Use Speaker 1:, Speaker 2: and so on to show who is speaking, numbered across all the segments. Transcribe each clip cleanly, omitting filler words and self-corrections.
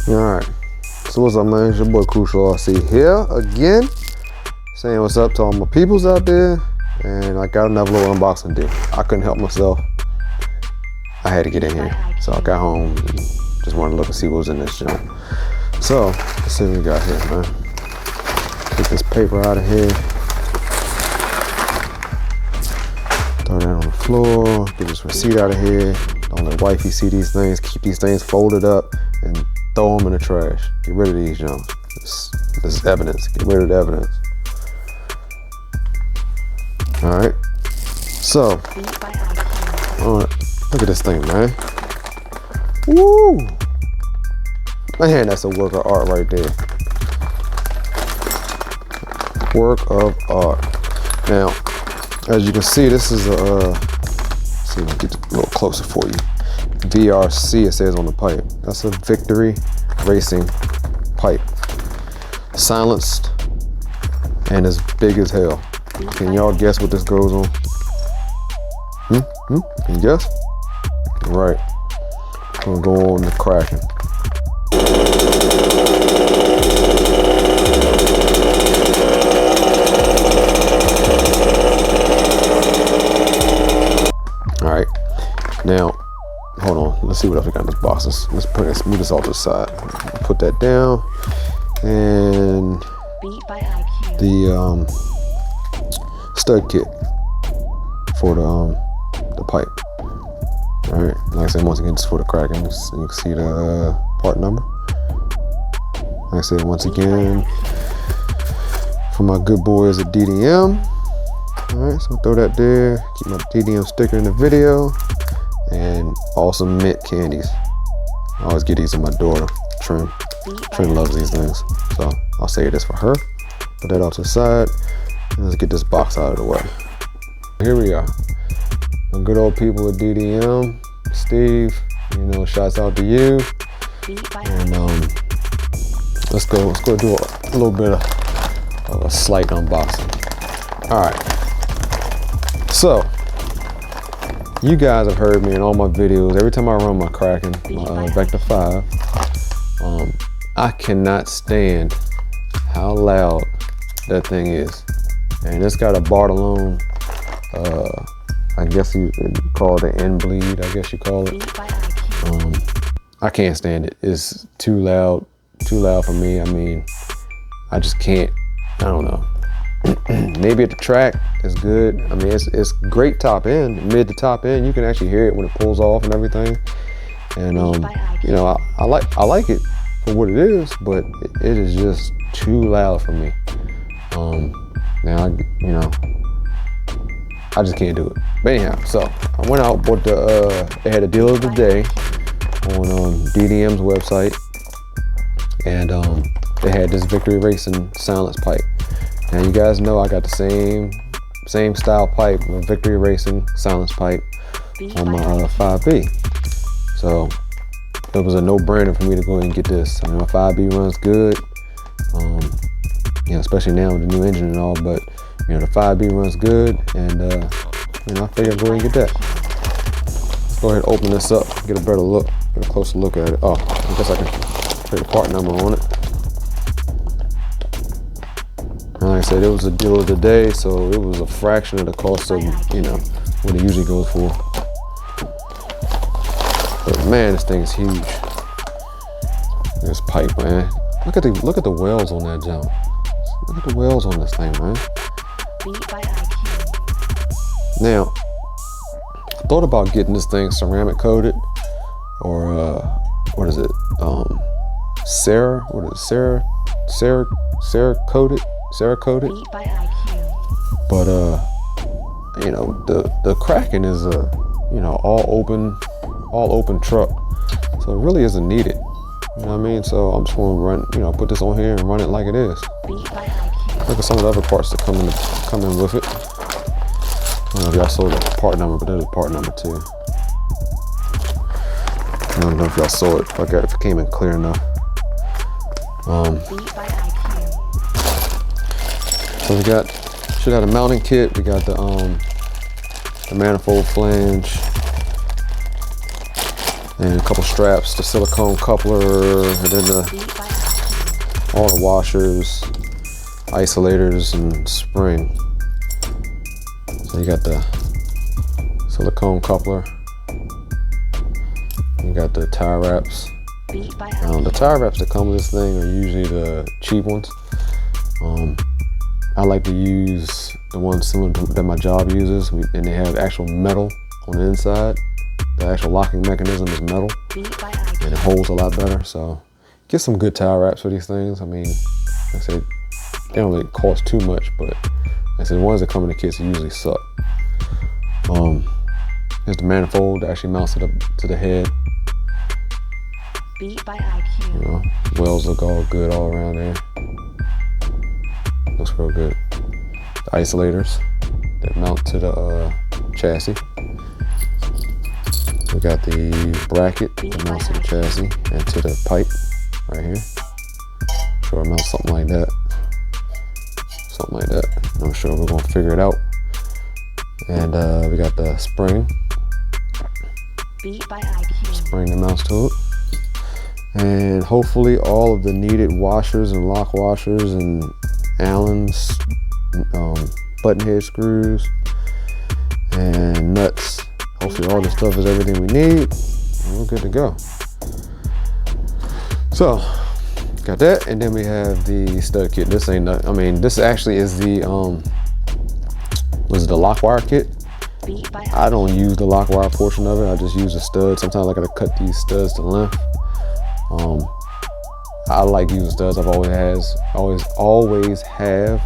Speaker 1: Alright, so what's up, man? It's your boy Crucial RC here again, saying what's up to all my peoples out there. And I got another little unboxing day. I couldn't help myself. I had to get in here. So I got home and just wanted to look and see what was in this junk. So, let's see what we got here, man. Take this paper out of here. Throw that on the floor. Get this receipt out of here. Don't let wifey see these things. Keep these things folded up and throw them in the trash. Get rid of these junk. This is evidence. Get rid of the evidence. All right. So, look at this thing, man. Woo! Man, that's a work of art right there. Work of art. Now, as you can see, this is a, see, let me get a little closer for you. VRC, it says on the pipe. That's a Victory Racing pipe. Silenced and as big as hell. Can y'all guess what this goes on? Can you guess? Right. Gonna go on the Kraken. All right. Now, hold on. Let's see what else we got in this box. Let's move this off to the side. Put that down. And the stud kit for the pipe. All right, like I said, once again, just for the Kraken, you can see the part number. Like I said, once again, for my good boys at DDM. All right, so throw that there. Keep my DDM sticker in the video, and awesome mint candies. I always get these in my daughter, Trim. Trim loves these things, so I'll save this for her. Put that off to the side. Let's get this box out of the way. Here we are. The good old people at DDM. Steve, you know, shouts out to you. And let's go do a little bit of a slight unboxing. All right. So, you guys have heard me in all my videos. Every time I run my Kraken, my Vekta 5, I cannot stand how loud that thing is. And it's got a Bartolone, I guess you call it an end bleed, I guess you call it. I can't stand it. It's too loud for me. I mean, I just can't, I don't know. Maybe at the track, it's good. I mean, it's great top end, mid to top end. You can actually hear it when it pulls off and everything. And you know, I like it for what it is, but it is just too loud for me. Now, you know, I just can't do it. But anyhow, so I went out, bought they had a deal of the day on DDM's website, and they had this Victory Racing silence pipe. Now you guys know I got the same style pipe, a Victory Racing silence pipe on my 5B. So it was a no-brainer for me to go ahead and get this. I mean, my 5B runs good. You know, especially now with the new engine and all, but you know, the 5B runs good, and you know, I figured I'd go ahead and get that. Let's go ahead and open this up, get a better look, get a closer look at it. Oh, I guess I can put the part number on it. And like I said, it was a deal of the day, so it was a fraction of the cost of, you know, what it usually goes for. But man, this thing is huge. This pipe, man. Look at the wells on that jump. Look at the wells on this thing, man. Now, I thought about getting this thing ceramic coated, or what is it? Cerakoted. But you know, the Kraken is a, you know, all open truck, so it really isn't needed. You know what I mean? So I'm just gonna run, you know, put this on here and run it like it is. Look at some of the other parts that come in with it. I don't know if y'all saw the part number, but there's a part number too. I don't know if y'all saw it, if it came in clear enough. So we should have a mounting kit. We got the manifold flange. and a couple straps, the silicone coupler, and then all the washers, isolators, and spring. So you got the silicone coupler, you got the tire wraps. The tire wraps that come with this thing are usually the cheap ones. I like to use the ones similar to that my job uses, and they have actual metal on the inside. The actual locking mechanism is metal, and it holds a lot better. So get some good tire wraps for these things. I mean, like I said, they don't really cost too much, but like I said, the ones that come in the kits usually suck. Here's the manifold that actually mounts it up to the head.
Speaker 2: Beat by IQ.
Speaker 1: You know, wells look all good all around there. Looks real good. The isolators that mount to the chassis. We got the bracket that mounts to the chassis and to the pipe right here. Sure, it mounts something like that. Something like that. I'm sure we're gonna figure it out. And we got the spring.
Speaker 2: Beat by IQ.
Speaker 1: Spring that mounts to it. And hopefully all of the needed washers and lock washers and Allen's, button head screws and nuts. Hopefully all this stuff is everything we need, and we're good to go. So, got that, and then we have the stud kit. This ain't, this actually is the, the lock wire kit. I don't use the lock wire portion of it. I just use the studs. Sometimes I gotta cut these studs to length. I like using studs. I've always have.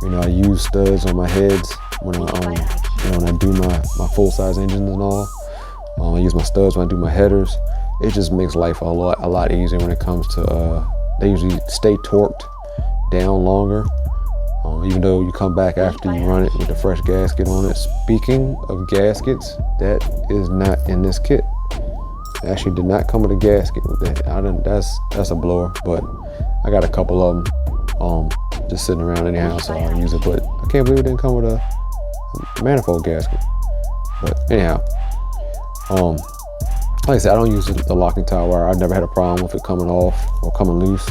Speaker 1: You know, I use studs on my heads when I do my full size engines and all. I use my studs when I do my headers. It just makes life a lot easier when it comes to. They usually stay torqued down longer. Even though you come back after you run it with a fresh gasket on it. Speaking of gaskets, that is not in this kit. It actually did not come with a gasket with that. That's a blower, but I got a couple of them just sitting around anyhow, so I'll use it. But I can't believe it didn't come with a manifold gasket. But anyhow, like I said, I don't use the locking tire wire. I've never had a problem with it coming off or coming loose.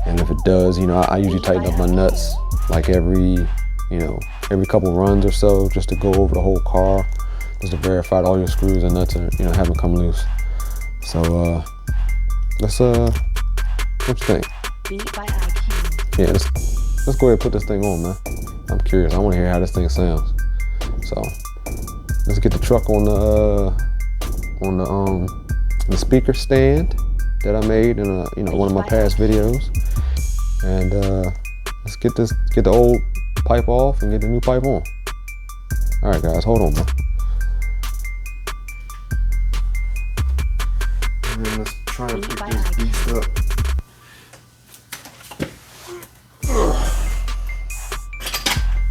Speaker 1: And if it does, you know, I usually tighten up my nuts like every couple runs or so, just to go over the whole car, just to verify that all your screws and nuts are, haven't come loose. So let's what you think?
Speaker 2: Beat by IQ.
Speaker 1: Yeah, let's go ahead and put this thing on, man. I'm curious. I want to hear how this thing sounds. So let's get the truck on the speaker stand that I made in one of my past videos, and let's get the old pipe off and get the new pipe on. All right, guys, hold on, man. And then let's try to pick this beast up.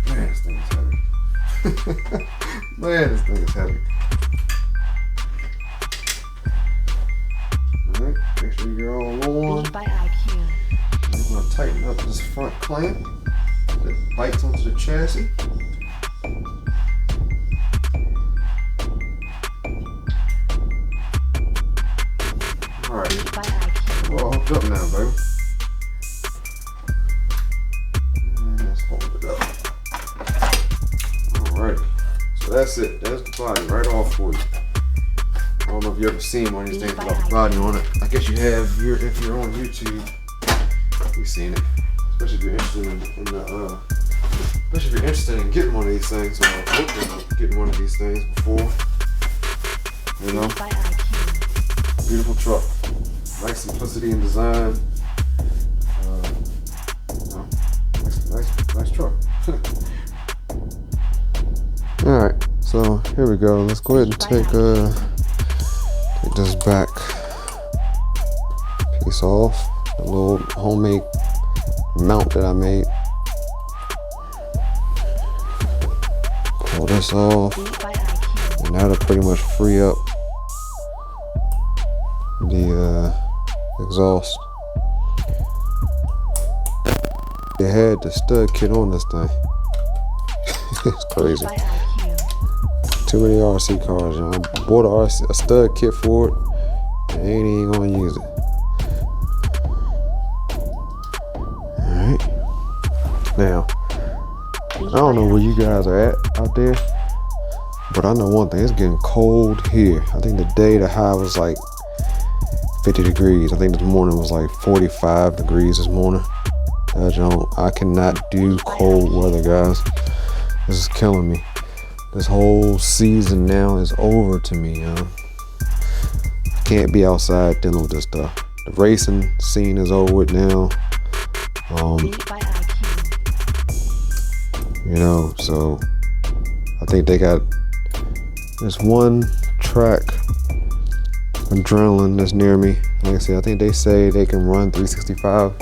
Speaker 1: Man, this thing is heavy. Man, this thing is heavy. Alright, make sure you're all on.
Speaker 2: Beat by IQ.
Speaker 1: I'm going to tighten up this front clamp that bites onto the chassis. Alright, we're all hooked up now, baby. And let's hold it up. Alright, so that's it. That's the body right off for you. I don't know if you ever seen one of these things without the body on it. I guess you have if you're on YouTube. You've seen it, especially if you're interested in getting one of these things, or looking at getting one of these things before. You know, beautiful truck, nice simplicity in design. Nice truck. All right, so here we go. Let's go ahead and take this back piece off. A little homemade mount that I made. Pull this off, and that'll pretty much free up the exhaust. They had the stud kit on this thing. It's crazy. Too many RC cars, you know. I bought a stud kit for it, They ain't even gonna use it. Alright. Now, I don't know where you guys are at out there, but I know one thing, it's getting cold here. I think today the high was like 50 degrees. I think this morning was like 45 degrees this morning. I cannot do cold weather, guys. This is killing me. This whole season now is over to me, I can't be outside dealing with this stuff. The racing scene is over with now. You know, so I think they got this one track, Adrenaline, that's near me. Like I said, I think they say they can run 365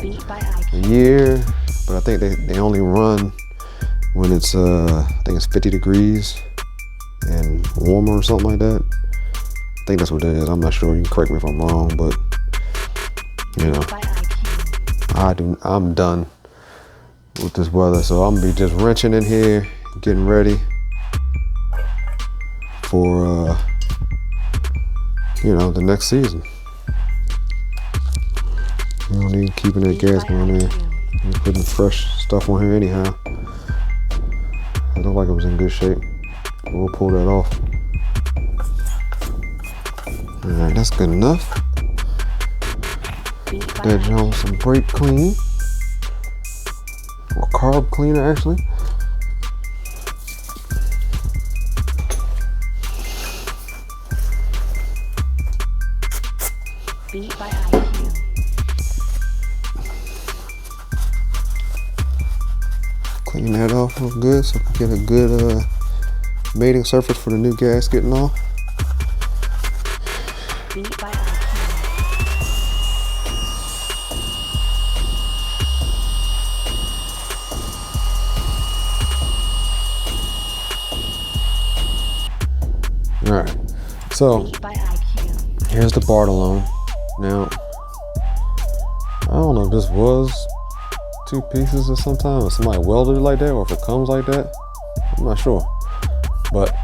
Speaker 1: a year, but I think they only run when it's I think it's 50 degrees and warmer or something like that. I think that's what it is. I'm not sure. You can correct me if I'm wrong, but you know, I'm done with this weather, so I'm gonna be just wrenching in here, getting ready for you know, the next season. You don't need keeping that gas on there. You're putting fresh stuff on here anyhow. It looked like it was in good shape. We'll pull that off. Alright, that's good enough. That joint some brake clean. Or carb cleaner, actually.
Speaker 2: Beat by IQ.
Speaker 1: Clean that off real good so I can get a good mating surface for the new gas getting off.
Speaker 2: Beat by IQ.
Speaker 1: Alright, so
Speaker 2: Beat by IQ.
Speaker 1: here's the Bartolone. Now, I don't know if this was two pieces or something, or somebody welded it like that, or if it comes like that. I'm not sure. But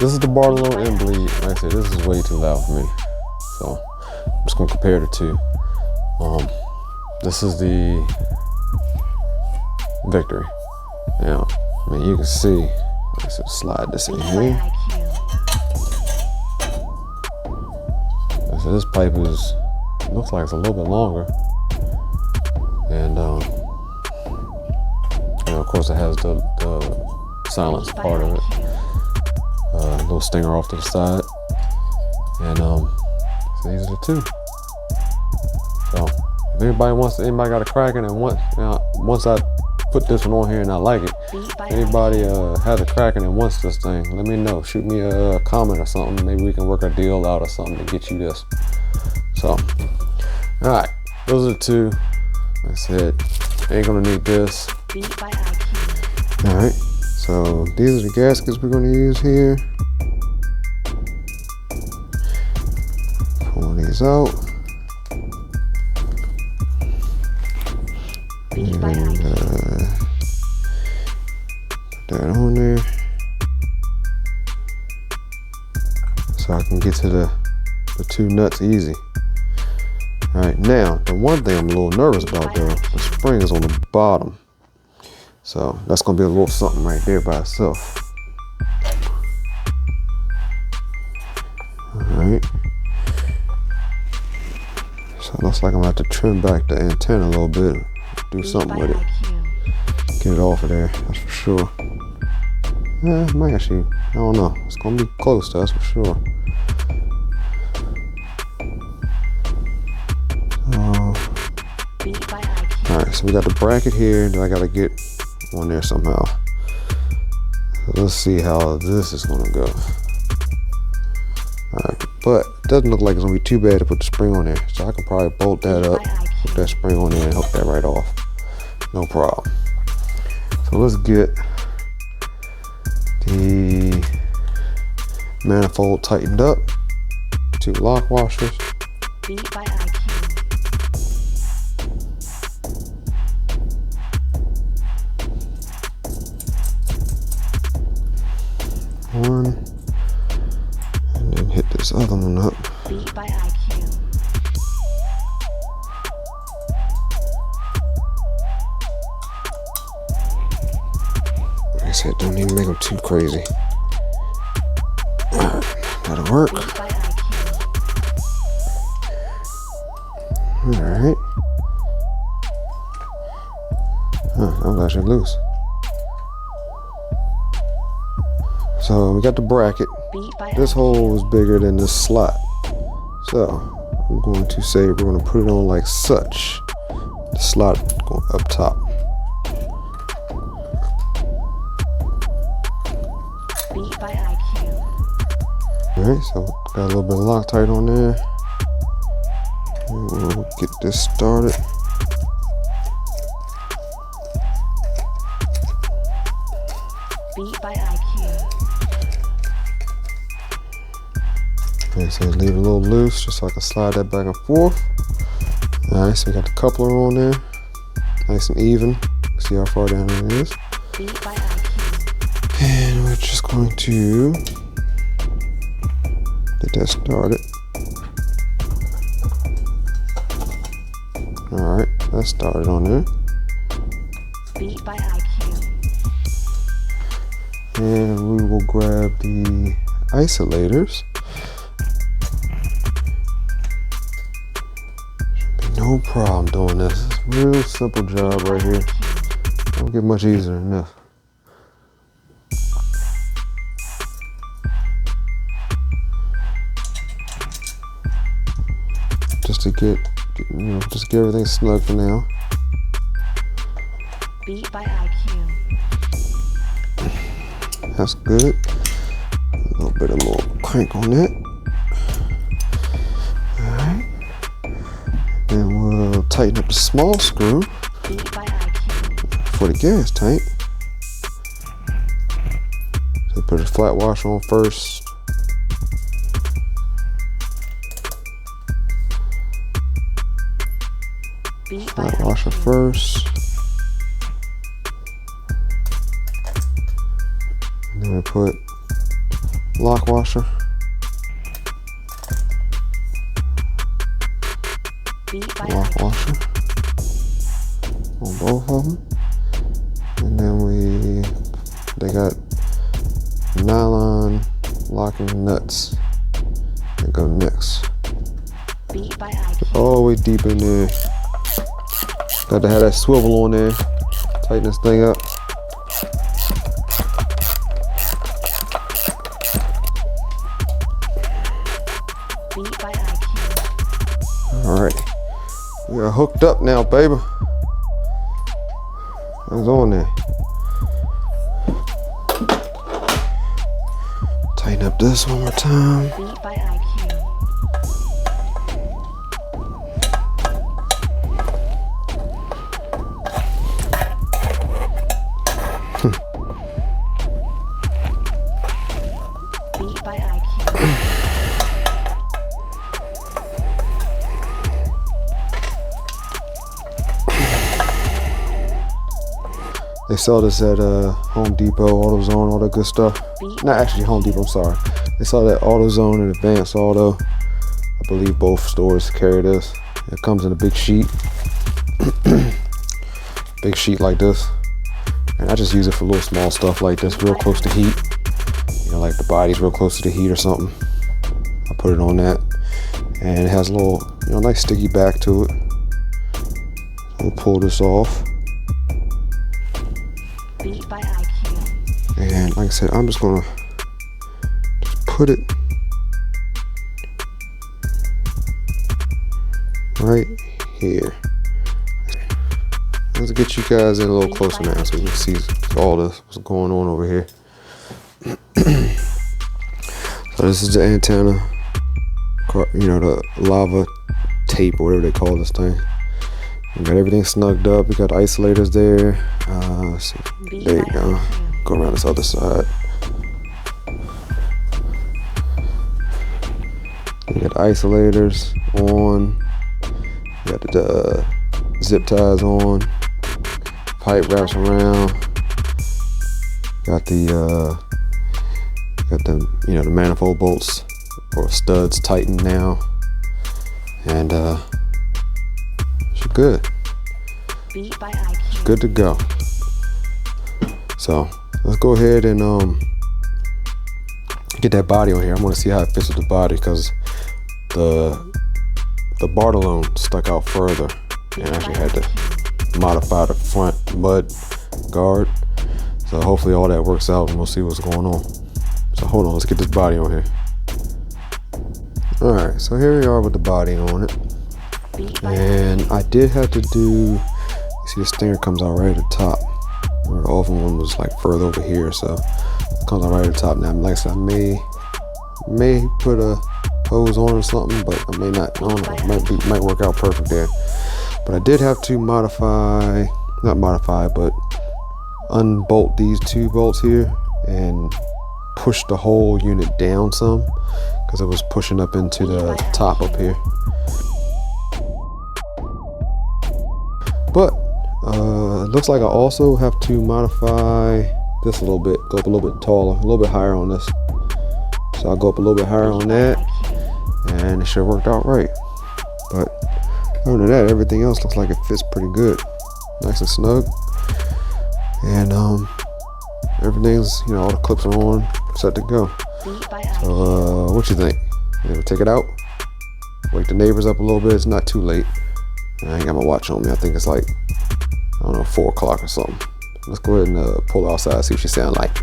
Speaker 1: this is the Bartolone and bleed. Like I said, this is way too loud for me. So I'm just gonna compare the two. This is the Victory. Now, I mean, you can see, let's just slide this in
Speaker 2: Beat by
Speaker 1: here.
Speaker 2: IQ.
Speaker 1: So this pipe looks like it's a little bit longer, and you know, of course it has the silence part of it, little stinger off to the side, and so these are the two. So if anybody got a Kraken and once I put this one on here and I like it,
Speaker 2: Beat by
Speaker 1: anybody has a Kraken and wants this thing, let me know. Shoot me a comment or something. Maybe we can work a deal out or something to get you this. So, all right, those are the two. Like I said, ain't gonna need this.
Speaker 2: Beat by IQ.
Speaker 1: All right, so these are the gaskets we're gonna use here. Pull these out.
Speaker 2: Beat by
Speaker 1: And
Speaker 2: IQ.
Speaker 1: put that on there. So I can get to the two nuts easy. All right, now the one thing I'm a little nervous about though, the spring is on the bottom. So that's gonna be a little something right there by itself. All right. So it looks like I'm gonna have to trim back the antenna a little bit, do something with it. Get it off of there, that's for sure. Yeah, it might actually, I don't know. It's gonna be close to us for sure.
Speaker 2: Beat by IQ.
Speaker 1: Alright, so we got the bracket here that I gotta get on there somehow. So let's see how this is gonna go. Alright, but it doesn't look like it's gonna be too bad to put the spring on there. So I can probably bolt that up, put that spring on there and hook that right off. No problem. So let's get the manifold tightened up. 2 lock washers.
Speaker 2: Beat by IQ.
Speaker 1: One, and then hit this other one up.
Speaker 2: Beat by IQ.
Speaker 1: said, don't even make them too crazy. Alright, that'll work.
Speaker 2: Beat by IQ.
Speaker 1: Alright. Huh, that was actually loose. So we got the bracket.
Speaker 2: Beat by
Speaker 1: This
Speaker 2: IQ.
Speaker 1: hole is bigger than this slot. So I'm going to say we're going to put it on like such. The slot going up top.
Speaker 2: Beat by IQ.
Speaker 1: Alright, so got a little bit of Loctite on there. And we'll get this started.
Speaker 2: Beat by IQ.
Speaker 1: Okay, so leave it a little loose just so I can slide that back and forth. Alright, so we got the coupler on there. Nice and even. See how far down it is.
Speaker 2: Beat by IQ.
Speaker 1: And we're just going to get that started. Alright, that started on there.
Speaker 2: Beat by IQ.
Speaker 1: And we will grab the isolators. Should be no problem doing this. It's a real simple job right here. Don't get much easier than this. Just to get just get everything snug for now.
Speaker 2: Beat by IQ.
Speaker 1: That's good. A little bit of more crank on that. Alright. Then we'll tighten up the small screw
Speaker 2: Beat by IQ.
Speaker 1: for the gas tank. So put a flat washer on first.
Speaker 2: Beat by
Speaker 1: Flat washer
Speaker 2: IQ.
Speaker 1: first. And then we put lock washer.
Speaker 2: Beat by
Speaker 1: Lock
Speaker 2: IQ.
Speaker 1: washer on both of them. And then they got nylon locking nuts that go next.
Speaker 2: Beat by IQ.
Speaker 1: All the way deep in there. Got to have that swivel on there. Tighten this thing up.
Speaker 2: Beat by IQ.
Speaker 1: Alright. We are hooked up now, baby. It's on there. Tighten up this one more time.
Speaker 2: Beat by IQ. Beat by IQ.
Speaker 1: They sell this at Home Depot, AutoZone, all that good stuff. Not actually Home Depot, I'm sorry. They sell that AutoZone and Advanced Auto. I believe both stores carry this. It comes in a big sheet. Big sheet like this. And I just use it for little small stuff like this, real close to heat. You know, like the body's real close to the heat or something. I put it on that. And it has a little, nice sticky back to it. We'll pull this off.
Speaker 2: Beat by IQ.
Speaker 1: And like I said, I'm just gonna just put it right here. Let's get you guys in a little closer now so you can see all this, what's going on over here. So this is the antenna, the lava tape or whatever they call this thing. We got everything snugged up. We got isolators there. There you go. Go around this other side. We got isolators on. We got the zip ties on. Pipe wraps around. Got the the manifold bolts or studs tightened now. And good.
Speaker 2: Beat by IQ.
Speaker 1: Good to go. So let's go ahead and get that body on here. I want to see how it fits with the body because the Bartolone stuck out further, and I actually had to modify the front mud guard. So hopefully all that works out and we'll see what's going on. So hold on, let's get this body on here. Alright, so here we are with the body on it. And I did have to do, you see the stinger comes out right at the top. Where the oven one was like further over here, so it comes out right at the top. Now, like I said, I may put a hose on or something, but I may not. I don't know. It might work out perfect there. But I did have to but unbolt these 2 bolts here and push the whole unit down some because it was pushing up into the top up here. But it looks like I also have to modify this a little bit, go up a little bit taller, a little bit higher on this. So I'll go up a little bit higher on that, and it should have worked out right. But other than that, everything else looks like it fits pretty good, nice and snug. And everything's, you know, all the clips are on, set to go. So what you think? You know, take it out, wake the neighbors up a little bit. It's not too late. I ain't got my watch on me. I think it's like, I don't know, 4 o'clock or something. Let's go ahead and pull her outside, see what she sound like.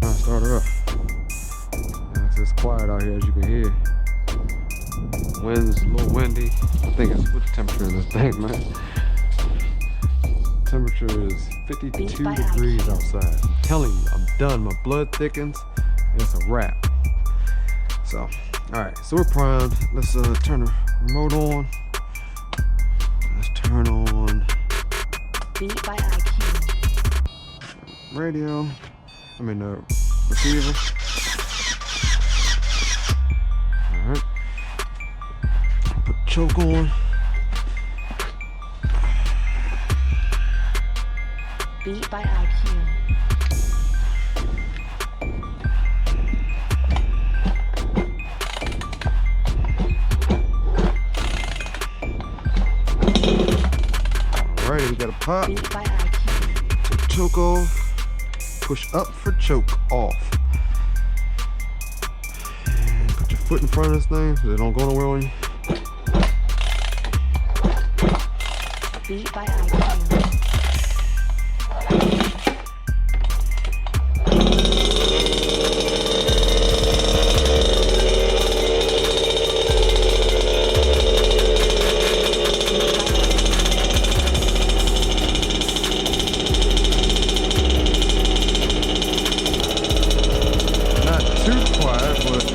Speaker 1: I'll start her up. It's quiet out here, as you can hear. Wind's a little windy. I think it's, what's the temperature in this thing, man? Temperature is 52 degrees outside. I'm telling you, I'm done. My blood thickens, and it's a wrap. So, alright, so we're primed. Let's turn the remote on. Let's turn on
Speaker 2: Beat by IQ.
Speaker 1: radio. I mean the receiver. Alright. Put the choke on.
Speaker 2: Beat by IQ.
Speaker 1: Alright, we got a pop.
Speaker 2: Beat by IQ.
Speaker 1: Choke off. Push up for choke off. And put your foot in front of this thing so they don't go nowhere on you.
Speaker 2: Beat by IQ.
Speaker 1: Not too quiet, but it's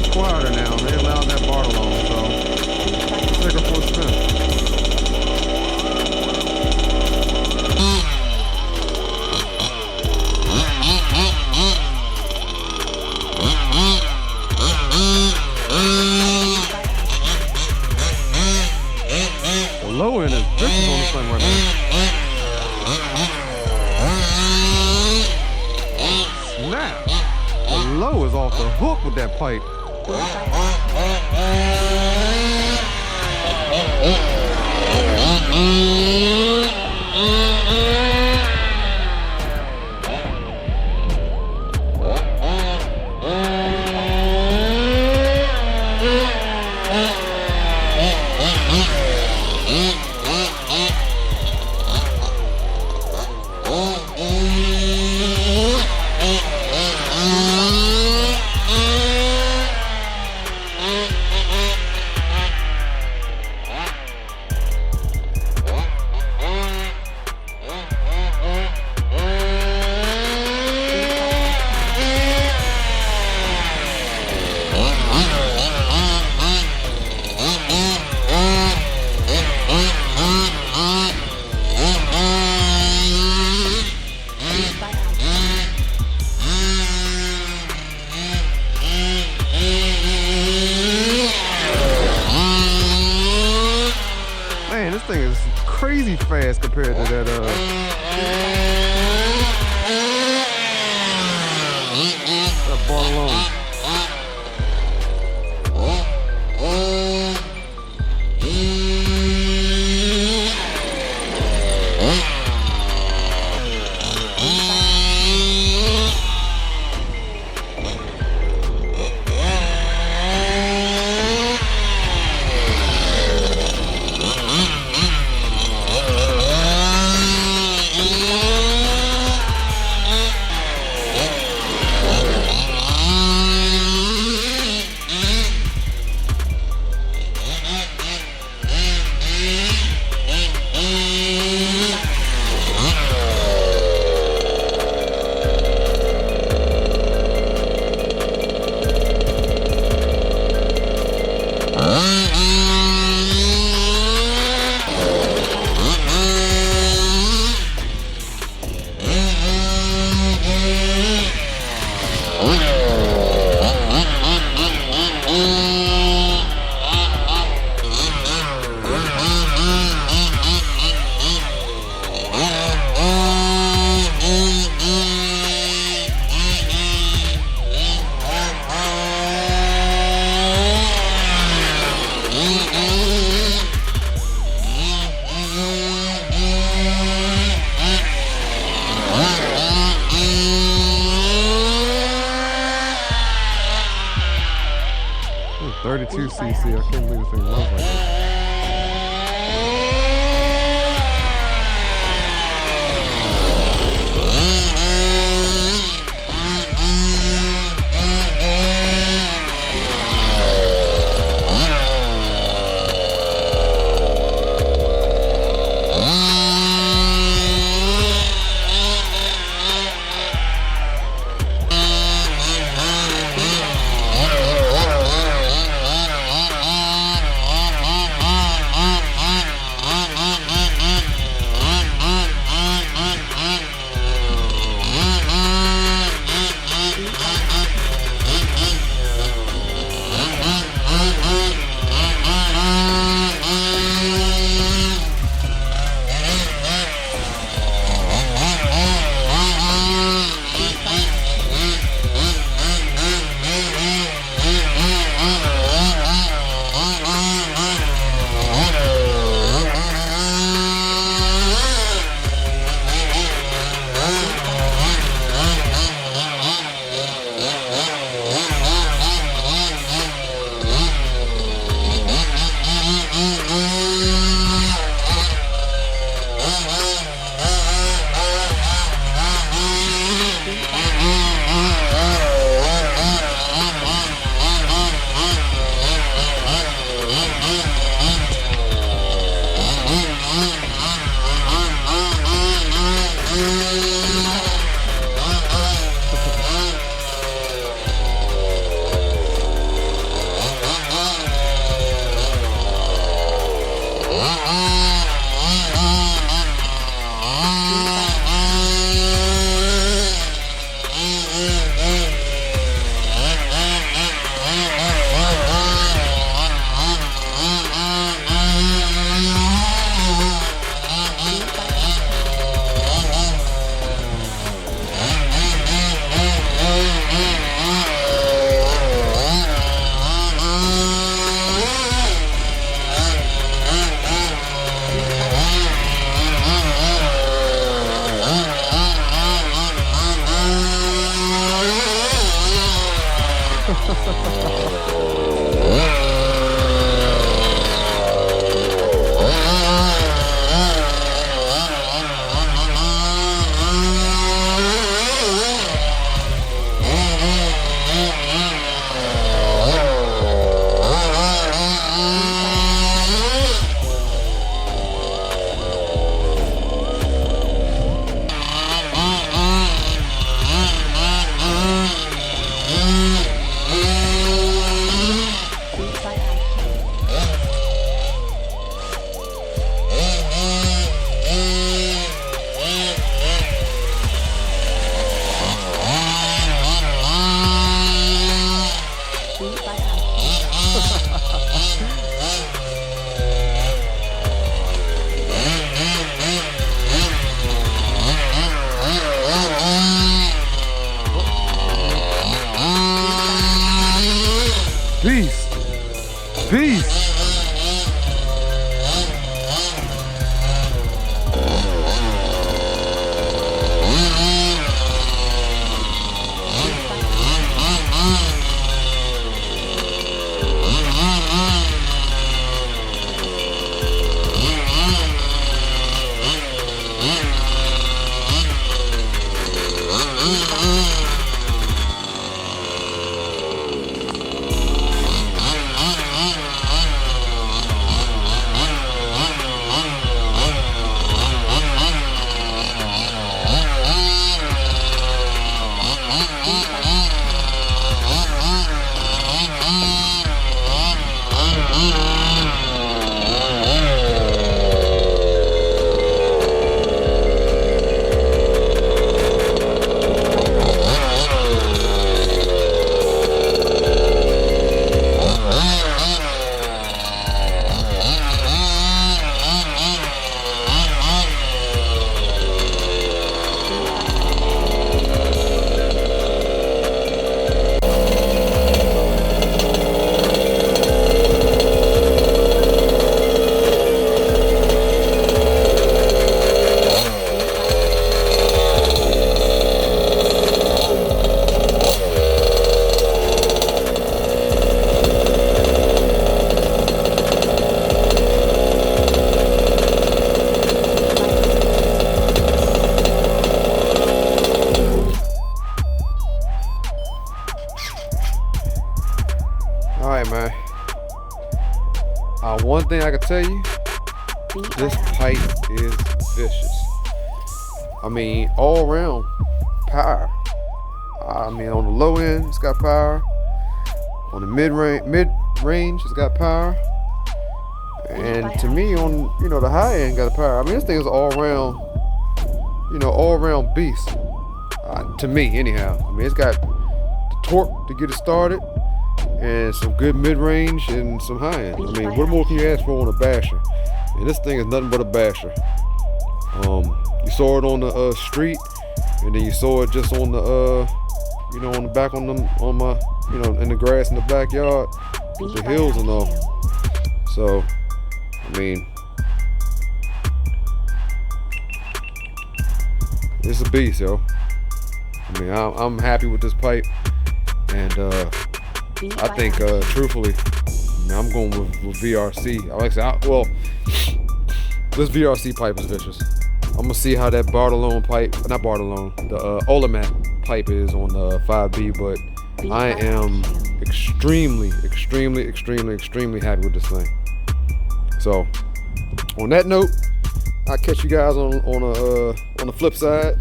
Speaker 1: quieter now. They allowed that Bartolone, so let's take her for a spin. The low end is vicious on this thing right now. Snap! The low is off the hook with that pipe. Man, this thing is crazy fast compared to that that Bartolone.
Speaker 3: 32 cc. I can't believe this thing runs like this.
Speaker 1: thing I can tell you,
Speaker 2: Beat
Speaker 1: this
Speaker 2: by
Speaker 1: pipe is vicious. I mean, all around power. I mean, on the low end, it's got power. On the mid range, it's got power. And to me, on the high end, got the power. I mean, this thing is all around beast. To me, anyhow. I mean, it's got the torque to get it started, and some good mid range and some high end. I mean, what more can you ask for on a basher? And this thing is nothing but a basher. You saw it on the street, and then you saw it just on the on the back on my in the grass in the backyard with the hills and all. So, I mean, it's a beast, yo. I mean, I'm happy with this pipe, and I think truthfully, I'm going with VRC. Like I said, this VRC pipe is vicious. I'm gonna see how that Bartolone pipe, not Bartolone, the Olamat pipe is on the 5B, but I am extremely happy with this thing. So, on that note, I'll catch you guys on the flip side,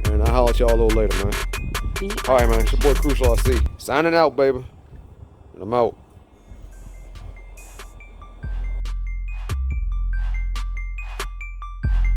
Speaker 1: and I'll holler at y'all a little later, man. All right, man. It's your boy Crucial RC signing out, baby, and I'm out.